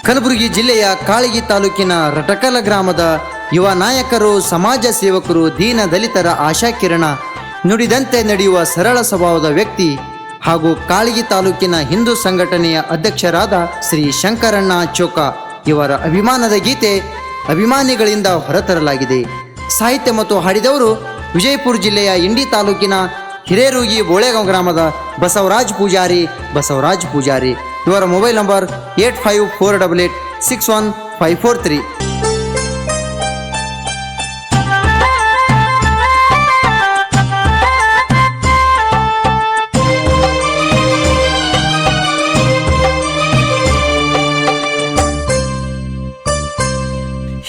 ಕಲಬುರಗಿ ಜಿಲ್ಲೆಯ ಕಾಳಗಿ ತಾಲೂಕಿನ ರಟಕಲ ಗ್ರಾಮದ ಯುವ ನಾಯಕರು, ಸಮಾಜ ಸೇವಕರು, ದೀನ ದಲಿತರ ಆಶಾಕಿರಣ, ನುಡಿದಂತೆ ನಡೆಯುವ ಸರಳ ಸ್ವಭಾವದ ವ್ಯಕ್ತಿ ಹಾಗೂ ಕಾಳಗಿ ತಾಲೂಕಿನ ಹಿಂದೂ ಸಂಘಟನೆಯ ಅಧ್ಯಕ್ಷರಾದ ಶ್ರೀ ಶಂಕರಣ್ಣ ಚೋಕ ಇವರ ಅಭಿಮಾನದ ಗೀತೆ ಅಭಿಮಾನಿಗಳಿಂದ ಹೊರತರಲಾಗಿದೆ. ಸಾಹಿತ್ಯ ಮತ್ತು ಹಾಡಿದವರು ವಿಜಯಪುರ ಜಿಲ್ಲೆಯ ಇಂಡಿ ತಾಲೂಕಿನ ಹಿರೇರೂಗಿ ಬೋಳೆಗಾಂವ್ ಗ್ರಾಮದ ಬಸವರಾಜ್ ಪೂಜಾರಿ. ಇವರ ಮೊಬೈಲ್ ನಂಬರ್ 8548861543.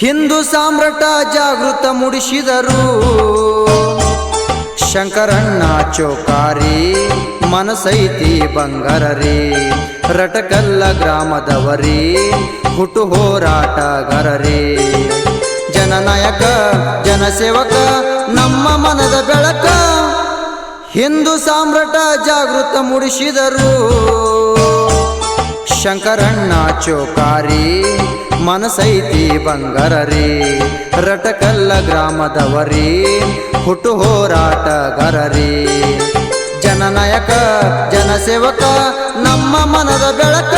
ಹಿಂದೂ ಸಾಮ್ರಾಟ ಜಾಗೃತ ಮೂಡಿಸಿದರು ಶಂಕರಣ್ಣ ಚೋಕಾರಿ, ಮನಸೈತಿ ಬಂಗಾರರಿ, ರಟಕಲ್ಲ ಗ್ರಾಮದವರಿ, ಹುಟ್ಟು ಹೋರಾಟಗಾರರಿ, ಜನನಾಯಕ ಜನಸೇವಕ ನಮ್ಮ ಮನದ ಬೆಳಕ. ಹಿಂದೂ ಸಾಮ್ರಾಟ ಜಾಗೃತ ಮೂಡಿಸಿದರು ಶಂಕರಣ್ಣ ಚೋಕಾರಿ, ಮನಸೈತಿ ಬಂಗಾರರಿ, ರಟಕಲ್ಲ ಗ್ರಾಮದವರಿ, ಹುಟ್ಟು ಹೋರಾಟಗಾರರಿ, ಜನನಾಯಕ ಜನಸೇವಕ ನಮ್ಮ ಮನದ ಬೆಳಕ.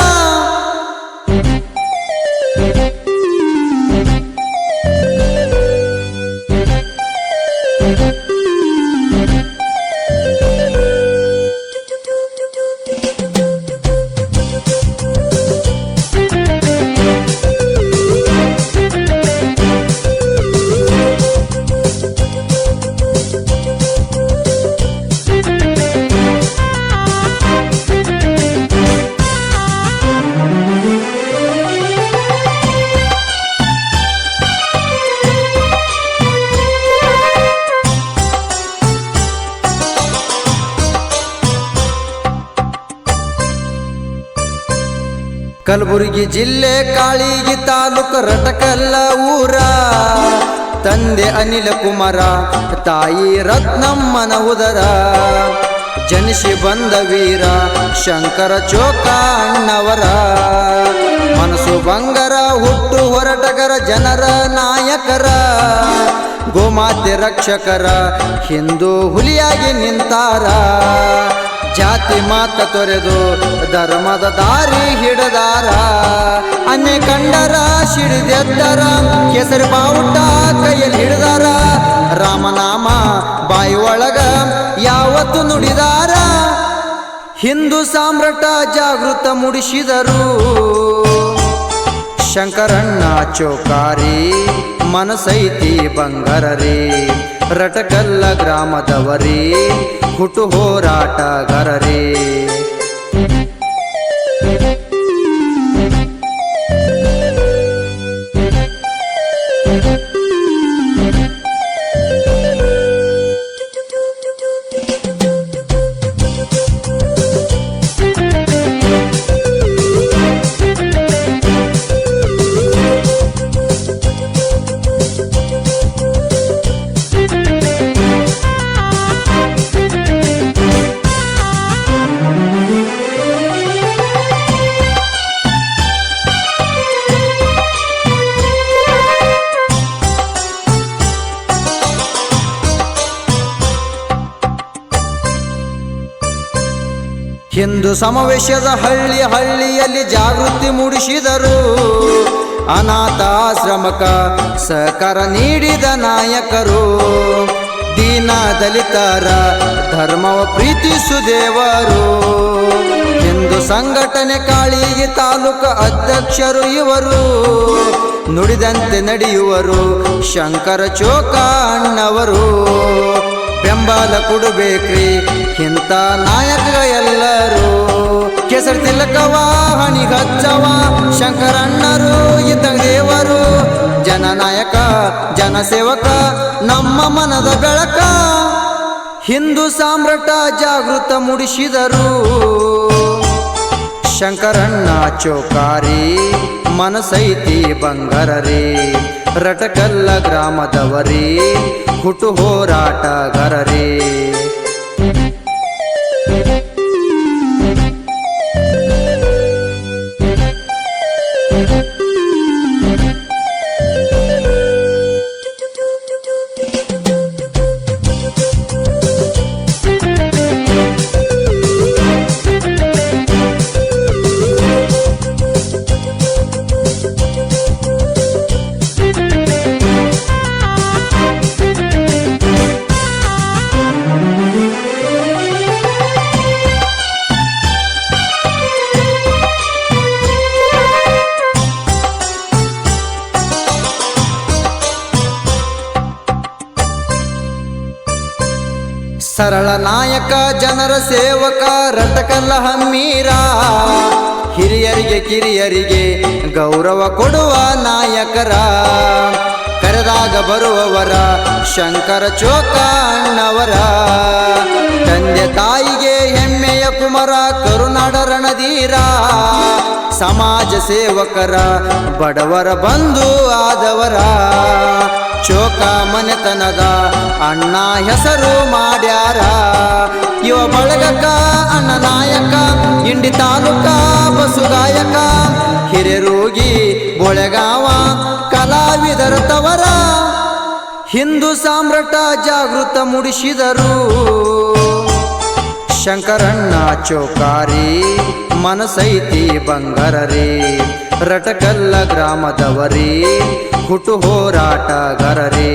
ಕಲಬುರಗಿ ಜಿಲ್ಲೆ ಕಾಳಿಗಿ ತಾಲೂಕು ರಟಕಲ್ಲ ಊರ, ತಂದೆ ಅನಿಲ ಕುಮಾರ, ತಾಯಿ ರತ್ನಮ್ಮನ ಉದರ, ಜನಿಸಿ ಬಂದ ವೀರ ಶಂಕರ ಚೋಕ ಅಣ್ಣವರ, ಮನಸ್ಸು ಬಂಗರ ಹುಟ್ಟು ಹೊರಟಗರ ಜನರ ನಾಯಕರ, ಗೋಮಾತೆ ರಕ್ಷಕರ, ಹಿಂದೂ ಹುಲಿಯಾಗಿ ನಿಂತಾರ, ಜಾತಿ ಮಾತ ತೊರೆದು ಧರ್ಮದ ದಾರಿ ಹಿಡದಾರ, ಅನ್ಯ ಕಂಡರ ಸಿಡಿದೆದ್ದರ, ಕೆಸರು ಬಾವುಟ ಕೈಯಲ್ಲಿ ಹಿಡಿದಾರ, ರಾಮನಾಮ ಬಾಯಿ ಒಳಗ ಯಾವತ್ತು ನುಡಿದಾರ. ಹಿಂದೂ ಸಾಮ್ರಾಟ ಜಾಗೃತ ಮೂಡಿಸಿದರು ಶಂಕರಣ್ಣ ಚೋಕಾರಿ, ಮನಸೈತಿ ಬಂಗಾರರಿ, ರಟಕಲ್ಲ ಗ್ರಾಮದವರಿ, ಹುಟ್ಟು ಹೋರಾಟಗಾರರಿ. ಹಿಂದೂ ಸಮಾವೇಶದ ಹಳ್ಳಿಯಲ್ಲಿ ಜಾಗೃತಿ ಮೂಡಿಸಿದರು, ಅನಾಥಾಶ್ರಮಕ ಸಹಕಾರ ನೀಡಿದ ನಾಯಕರು, ದೀನ ದಲಿತರ ಧರ್ಮವ ಪ್ರೀತಿಸುದೇವರು, ಹಿಂದೂ ಸಂಘಟನೆ ಕಾಳಿಗಿ ತಾಲೂಕು ಅಧ್ಯಕ್ಷರು ಇವರು, ನುಡಿದಂತೆ ನಡೆಯುವರು ಶಂಕರ ಚೋಕ ಅಣ್ಣವರು, ಬೆಂಬಲ ಕೊಡಬೇಕ್ರಿ ಇಂಥ ನಾಯಕ ಎಲ್ಲರೂ, ಕೆಸರು ತಿಲಕವ ಹಣಿಗಚ್ಚವ ಶಂಕರಣ್ಣರು ಇದ್ದಂಗ ದೇವರು, ಜನನಾಯಕ ಜನಸೇವಕ ನಮ್ಮ ಮನದ ಬೆಳಕ. ಹಿಂದೂ ಸಾಮ್ರಾಟ ಜಾಗೃತ ಮೂಡಿಸಿದರು ಶಂಕರಣ್ಣ ಚೋಕಾರಿ, ಮನಸೈತಿ ಬಂಗಾರರಿ, ರಟಕಲ್ಲ ಗ್ರಾಮದವರಿ, ಹುಟ್ಟು ಹೋರಾಟಗಾರರಿ. Thank you. ಸರಳ ನಾಯಕ ಜನರ ಸೇವಕ ರಟಕಲ್ಲ ಹಮ್ಮೀರ, ಹಿರಿಯರಿಗೆ ಕಿರಿಯರಿಗೆ ಗೌರವ ಕೊಡುವ ನಾಯಕರ, ಕರೆದಾಗ ಬರುವವರ ಶಂಕರ ಚೋಕ ಅಣ್ಣವರ, ತಂದೆ ತಾಯಿಗೆ ಹೆಮ್ಮೆಯ ಕುಮರ ಕರುನಾಡ ರಣಧೀರ, ಸಮಾಜ ಸೇವಕರ ಬಡವರ ಬಂಧು ಆದವರ, ಚೋಕ ಮನೆತನದ ಅಣ್ಣ ಹೆಸರು ಮಾಡ್ಯಾರ. ಇವ ಬಳಗಕ ಅಣ್ಣ ನಾಯಕ, ಇಂಡಿ ತಾಲೂಕ ಬಸುಗಾಯಕ, ಹಿರೇರೋಗಿ ಬೊಳೆಗಾವ ಕಲಾವಿದರ ತವರ, ಹಿಂದೂ ಸಾಮ್ರಾಟ ಜಾಗೃತ ಮೂಡಿಸಿದರು. ಶಂಕರಣ್ಣ ಚೌಕಾರಿ ಮನಸೈತಿ ಬಂಗರರಿ, ರಟಕಲ್ಲ ಗ್ರಾಮದವರಿ ಹುಟ್ಟು ಹೋರಾಟಗಾರರೇ.